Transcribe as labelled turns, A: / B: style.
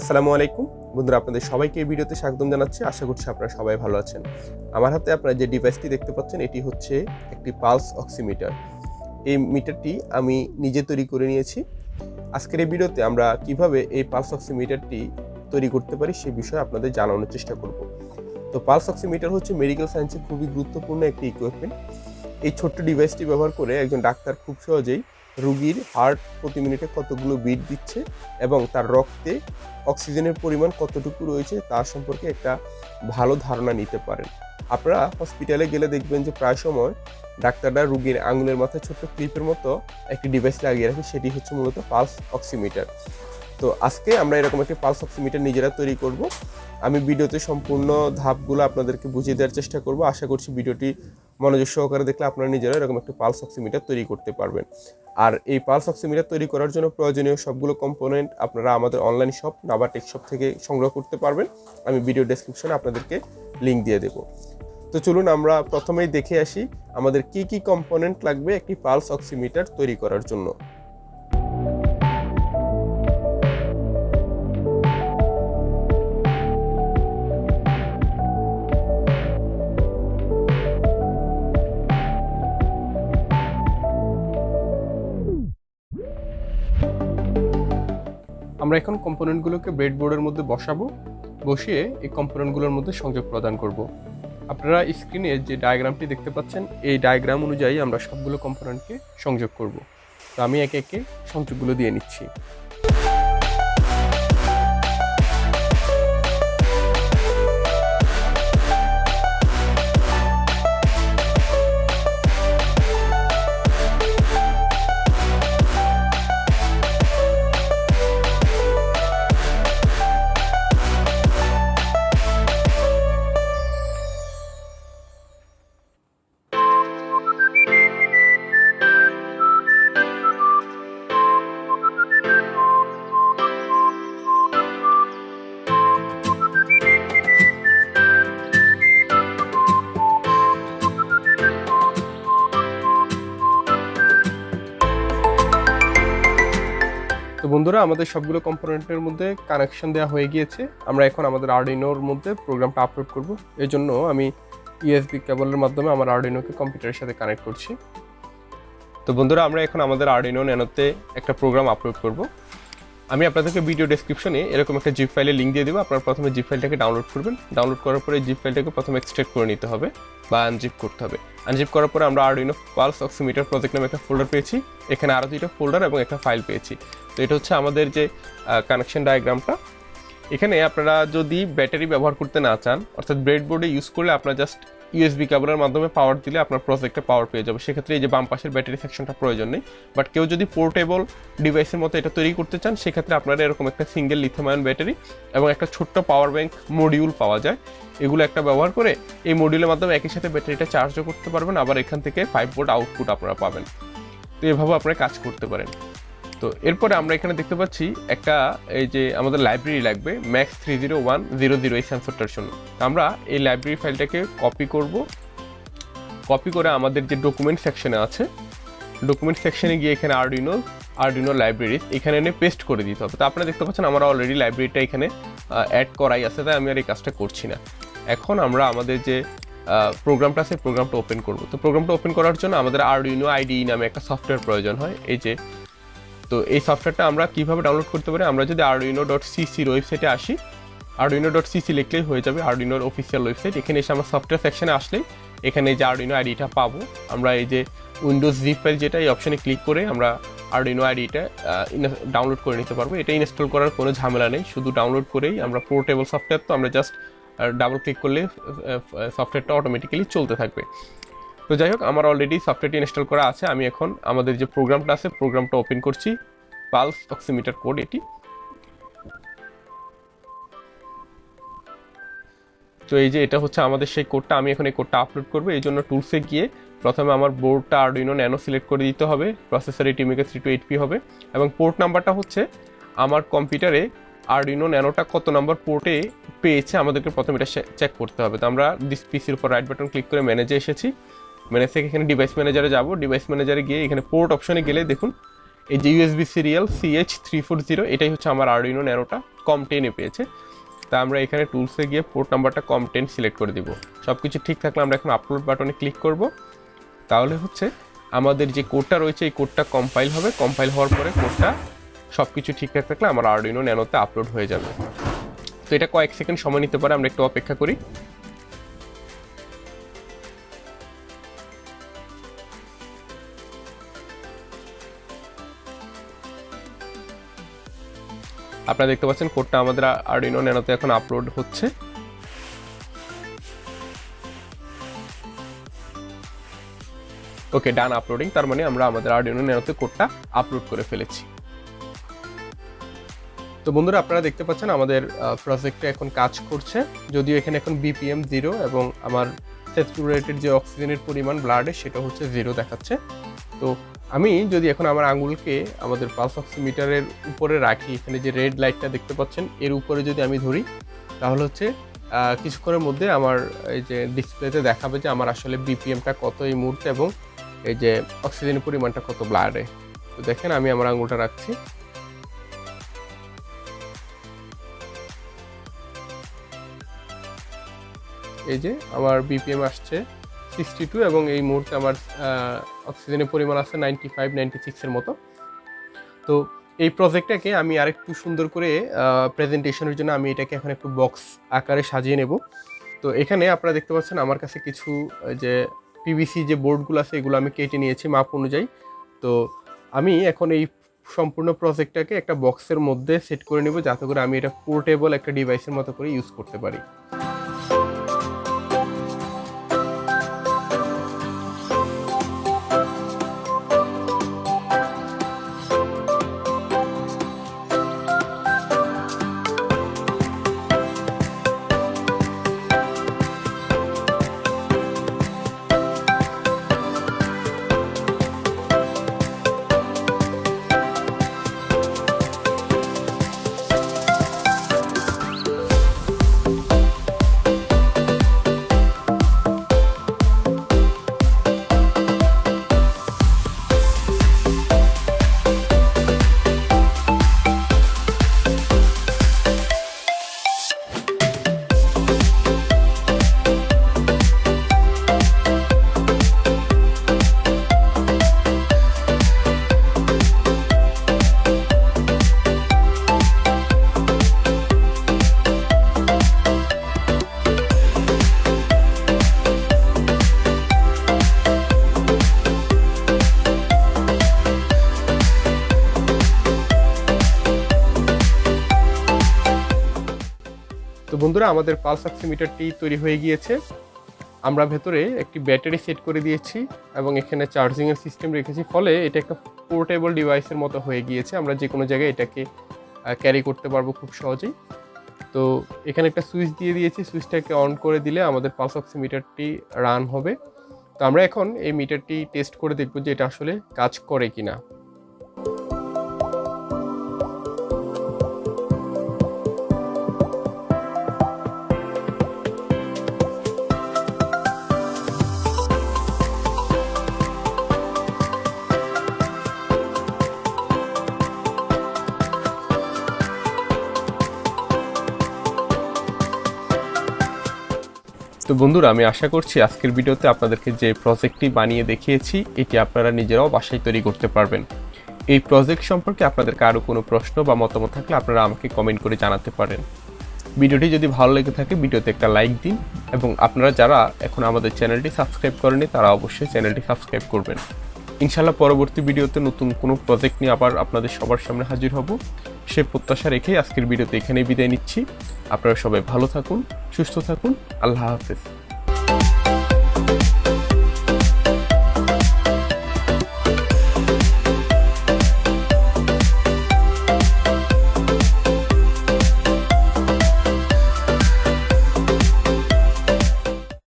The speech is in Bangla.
A: আসসালামু আলাইকুম বন্ধুরা, আপনাদের সবাইকে এই ভিডিওতে স্বাগতম জানাচ্ছি। আশা করছি আপনারা সবাই ভালো আছেন। আমার হাতে আপনারা যে ডিভাইসটি দেখতে পাচ্ছেন এটি হচ্ছে একটি পালস অক্সিমিটার। এই মিটারটি আমি নিজে তৈরি করে নিয়েছি। আজকের এই ভিডিওতে আমরা কিভাবে এই পালস অক্সিমিটারটি তৈরি করতে পারি সে বিষয়ে আপনাদের জানানোর চেষ্টা করব। তো পালস অক্সিমিটার হচ্ছে মেডিকেল সায়েন্সে খুবই গুরুত্বপূর্ণ একটি ইকুইপমেন্ট। এই ছোট্ট ডিভাইসটি ব্যবহার করে একজন ডাক্তার খুব সহজেই রোগীর হার্ট প্রতি মিনিটে কতগুলো বিট দিচ্ছে এবং তার রক্তে অক্সিজেনের পরিমাণ কতটুকু রয়েছে তার সম্পর্কে একটা ভালো ধারণা নিতে পারেন। আপনারা হসপিটালে গেলে দেখবেন যে প্রায় সময় ডাক্তাররা রোগীর আঙুলের মাথায় ছোট্ট ক্লিপের মতো একটি ডিভাইস লাগিয়ে রাখে, সেটি হচ্ছে মূলত পালস অক্সিমিটার। তো আজকে আমরা এরকম একটি পালস অক্সিমিটার নিজেরা তৈরি করব। আমি ভিডিওতে সম্পূর্ণ ধাপগুলো আপনাদেরকে বুঝিয়ে দেওয়ার চেষ্টা করব। আশা করছি ভিডিওটি মনোযোগ সহকারে দেখলে আপনারা নিজেরা এরকম একটি পালস অক্সিমিটার তৈরি করতে পারবেন। আর এই পালস অক্সিমিটার তৈরি করার জন্য প্রয়োজনীয় সবগুলো কম্পোনেন্ট আপনারা আমাদের অনলাইন শপ নাবা টেক শপ থেকে সংগ্রহ করতে পারবেন। আমি ভিডিও ডেসক্রিপশনে আপনাদেরকে লিঙ্ক দিয়ে দেব। তো চলুন আমরা প্রথমেই দেখে আসি আমাদের কি কি কম্পোনেন্ট লাগবে একটি পালস অক্সিমিটার তৈরি করার জন্য। আমরা এখন কম্পোনেন্টগুলোকে ব্রেডবোর্ডের মধ্যে বসিয়ে এই কম্পোনেন্টগুলোর মধ্যে সংযোগ প্রদান করব। আপনারা স্ক্রিনে যে ডায়াগ্রামটি দেখতে পাচ্ছেন এই ডায়াগ্রাম অনুযায়ী আমরা সবগুলো কম্পোনেন্টকে সংযোগ করব। তো আমি একে একে সংযোগগুলো দিয়ে নিচ্ছি। তো বন্ধুরা, আমাদের সবগুলো কম্পোনেন্টের মধ্যে কানেকশন দেওয়া হয়ে গিয়েছে। আমরা এখন আমাদের আরডুইনোর মধ্যে প্রোগ্রামটা আপলোড করব। এই জন্য আমি ইউএসবি কেবলের মাধ্যমে আমার আরডুইনোকে কম্পিউটারের সাথে কানেক্ট করছি। তো বন্ধুরা, আমরা এখন আমাদের আরডুইনো ন্যানোতে একটা প্রোগ্রাম আপলোড করব। আমি আপনাদেরকে ভিডিও ডেসক্রিপশনে এরকম একটা জিপ ফাইলের লিঙ্ক দিয়ে দেবো। আপনারা প্রথমে জিপ ফাইলটাকে ডাউনলোড করবেন। ডাউনলোড করার পরে জিপ ফাইলটাকে প্রথমে এক্সট্রাক্ট করে নিতে হবে বা আনজিপ করতে হবে। আনজিপ করার পরে আমরা আরডুইনো পালস অক্সিমিটার প্রজেক্ট নামে একটা ফোল্ডার পেয়েছি। এখানে আরও দুইটা ফোল্ডার এবং একটা ফাইল পেয়েছি। তো এটা হচ্ছে আমাদের যে কানেকশন ডায়াগ্রামটা। এখানে আপনারা যদি ব্যাটারি ব্যবহার করতে না চান, অর্থাৎ ব্রেডবোর্ডে ইউজ করলে আপনারা জাস্ট ইউএসবি কেবলের মাধ্যমে পাওয়ার দিলে আপনার প্রজেক্টে পাওয়ার পেয়ে যাবে, সেক্ষেত্রে এই যে বাম পাশের ব্যাটারি সেকশনটা প্রয়োজন নেই। বাট কেউ যদি পোর্টেবল ডিভাইসের মতো এটা তৈরি করতে চান, সেক্ষেত্রে আপনারা এরকম একটা সিঙ্গেল লিথিয়াম আয়ন ব্যাটারি এবং একটা ছোট্ট পাওয়ার ব্যাংক মডিউল পাওয়া যায়, এগুলো একটা ব্যবহার করে এই মডিউলের মাধ্যমে একই সাথে ব্যাটারিটা চার্জও করতে পারবেন। আবার এখান থেকে 5 ভোল্ট আউটপুট আপনারা পাবেন। তো এভাবে আপনারা কাজ করতে পারেন। তো এরপরে আমরা এখানে দেখতে পাচ্ছি একটা এই যে আমাদের লাইব্রেরি লাগবে MAX30100 এই সেন্সরটার জন্য। আমরা এই লাইব্রেরি ফাইলটাকে কপি করে আমাদের যে ডকুমেন্ট সেকশনে আছে, ডকুমেন্ট সেকশনে গিয়ে এখানে আরডুইনো লাইব্রেরি এখানে এনে পেস্ট করে দিতে হবে। তো আপনারা দেখতে পাচ্ছেন আমরা অলরেডি লাইব্রেরিটা এখানে অ্যাড করাই আছে, তাই আমি আর এই কাজটা করছি না। এখন আমরা আমাদের যে প্রোগ্রামটা আছে প্রোগ্রামটা ওপেন করব। তো প্রোগ্রামটা ওপেন করার জন্য আমাদের আরডুইনো আইডিই নামে একটা সফটওয়্যার প্রয়োজন হয়। এই যে, তো এই সফটওয়্যারটা আমরা কিভাবে ডাউনলোড করতে পারি, আমরা যদি arduino.ccর ওয়েবসাইটে আসি, arduino.cc লিখলেই হয়ে যাবে আরডুইনোর অফিসিয়াল ওয়েবসাইট। এখানে এসে আমরা সফটওয়্যার সেকশনে আসলেই এখানে এই যে আরডুইনো আইডিটা পাবো। আমরা এই যে উইন্ডোজ জিপ ফাইল যেটা, এই অপশনে ক্লিক করে আমরা আরডুইনো আইডিটা ডাউনলোড করে নিতে পারবো। এটা ইনস্টল করার কোনো ঝামেলা নেই, শুধু ডাউনলোড করেই আমরা পোর্টেবল সফটওয়্যার, তো আমরা জাস্ট ডাবল ক্লিক করলে সফটওয়্যারটা অটোমেটিক্যালি চলতে থাকবে। তো যাই হোক, আমার অলরেডি সফটওয়্যারটি ইনস্টল করা আছে। আমি এখন আমাদের যে প্রোগ্রামটা আছে প্রোগ্রামটা ওপেন করছি, পালস অক্সিমিটার কোড এটি। তো এই যে এটা হচ্ছে আমাদের সেই কোডটা। আমি এখন এই কোডটা আপলোড করবো। এই জন্য টুলসে গিয়ে প্রথমে আমার বোর্ডটা আরডুইনো ন্যানো সিলেক্ট করে দিতে হবে। প্রসেসর ATmega 32HP হবে এবং পোর্ট নাম্বারটা হচ্ছে আমার কম্পিউটারে আরডুইনো ন্যানোটা কত নম্বর পোর্টে পেয়েছে আমাদেরকে প্রথমে এটা চেক করতে হবে। তো আমরা দিস পিসির উপর রাইট বাটন ক্লিক করে ম্যানেজে এসেছি। ম্যানেজ থেকে এখানে ডিভাইস ম্যানেজারে যাব। ডিভাইস ম্যানেজারে গিয়ে এখানে পোর্ট অপশনে গেলে দেখুন এই যে ইউএসবি সিরিয়াল CH340 এটাই হচ্ছে আমার আরডুইনো ন্যানোটা COM10 পেয়েছে। তা আমরা এখানে টুলসে গিয়ে পোর্ট নাম্বারটা COM10 সিলেক্ট করে দিব। সব কিছু ঠিক থাকলে আমরা এখন আপলোড বাটনে ক্লিক করব। তাহলে হচ্ছে আমাদের যে কোডটা রয়েছে এই কোডটা কম্পাইল হবে। কম্পাইল হওয়ার পরে কোডটা সব কিছু ঠিকঠাক থাকলে আমার আরডুইনো ন্যানোতে আপলোড হয়ে যাবে। তো এটা কয়েক সেকেন্ড সময় নিতে পারে, আমরা একটু অপেক্ষা করি। আপনারা দেখতে পাচ্ছেন কোডটা আমাদের আরডুইনো ন্যানোতে এখন আপলোড হচ্ছে। ওকে, ডান আপলোডিং। তার মানে আমরা আমাদের আরডুইনো ন্যানোতে কোডটা আপলোড করে ফেলেছি। তো বন্ধুরা আপনারা দেখতে পাচ্ছেন আমাদের প্রজেক্টটা এখন কাজ করছে। যদিও এখানে এখন BPM 0 এবং আমার স্যাচুরেটেড যে অক্সিজেনের পরিমাণ ব্লাডে সেটা হচ্ছে 0 দেখাচ্ছে। তো আমি যদি এখন আমার আঙুলকে আমাদের পালস অক্সিমিটারের উপরে রাখি, এখানে যে রেড লাইটটা দেখতে পাচ্ছেন এর উপরে যদি আমি ধরি, তাহলে হচ্ছে কিছুক্ষণের মধ্যে আমার এই যে ডিসপ্লেতে দেখাবে যে আমার আসলে BPMটা কত এই মুহূর্তে এবং এই যে অক্সিজেনের পরিমাণটা কত ব্লাডে। তো দেখেন আমি আমার আঙুলটা রাখছি, এই যে আমার BPM আসছে 62 এবং এই মুহূর্তে আমার অক্সিজেনের পরিমাণ আছে 95-96 এর মতো। তো এই প্রজেক্টটাকে আমি আরেকটু সুন্দর করে প্রেজেন্টেশনের জন্য আমি এটাকে এখন একটু বক্স আকারে সাজিয়ে নেব। তো এখানে আপনারা দেখতে পাচ্ছেন আমার কাছে কিছু যে PVC যে বোর্ডগুলো আছে এগুলো আমি কেটে নিয়েছি মাপ অনুযায়ী। তো আমি এখন এই সম্পূর্ণ প্রজেক্টটাকে একটা বক্সের মধ্যে সেট করে নেব, যাতে করে আমি এটা পোর্টেবল একটা ডিভাইসের মতো করে ইউজ করতে পারি। তো বন্ধুরা আমাদের পালস অক্সিমিটারটি তৈরি হয়ে গিয়েছে। আমরা ভেতরে একটি ব্যাটারি সেট করে দিয়েছি এবং এখানে চার্জিংয়ের সিস্টেম রেখেছি, ফলে এটা একটা পোর্টেবল ডিভাইসের মতো হয়ে গিয়েছে। আমরা যে কোনো জায়গায় এটাকে ক্যারি করতে পারবো খুব সহজেই। তো এখানে একটা সুইচ দিয়ে দিয়েছি, সুইচটাকে অন করে দিলে আমাদের পালস অক্সিমিটারটি রান হবে। তো আমরা এখন এই মিটারটি টেস্ট করে দেখব যে এটা আসলে কাজ করে কিনা। তো বন্ধুরা আমি আশা করছি আজকের ভিডিওতে আপনাদেরকে যে প্রজেক্টটি বানিয়ে দেখিয়েছি এটি আপনারা নিজেরাও বাসায় তৈরি করতে পারবেন। এই প্রজেক্ট সম্পর্কে আপনাদের কারো কোনো প্রশ্ন বা মতামত থাকলে আপনারা আমাকে কমেন্ট করে জানাতে পারেন। ভিডিওটি যদি ভালো লেগে থাকে ভিডিওতে একটা লাইক দিন এবং আপনারা যারা এখন আমাদের চ্যানেলটি সাবস্ক্রাইব করেনি তারা অবশ্যই চ্যানেলটি সাবস্ক্রাইব করবেন। ইনশাআল্লাহ পরবর্তী ভিডিওতে নতুন কোনো প্রজেক্ট নিয়ে আবার আপনাদের সবার সামনে হাজির হব। সে প্রত্যাশা রেখে আজকের ভিডিওতে এখানেই বিদায় নিচ্ছি। আপনারা সবাই ভালো থাকুন, সুস্থ থাকুন। আল্লাহ হাফেজ।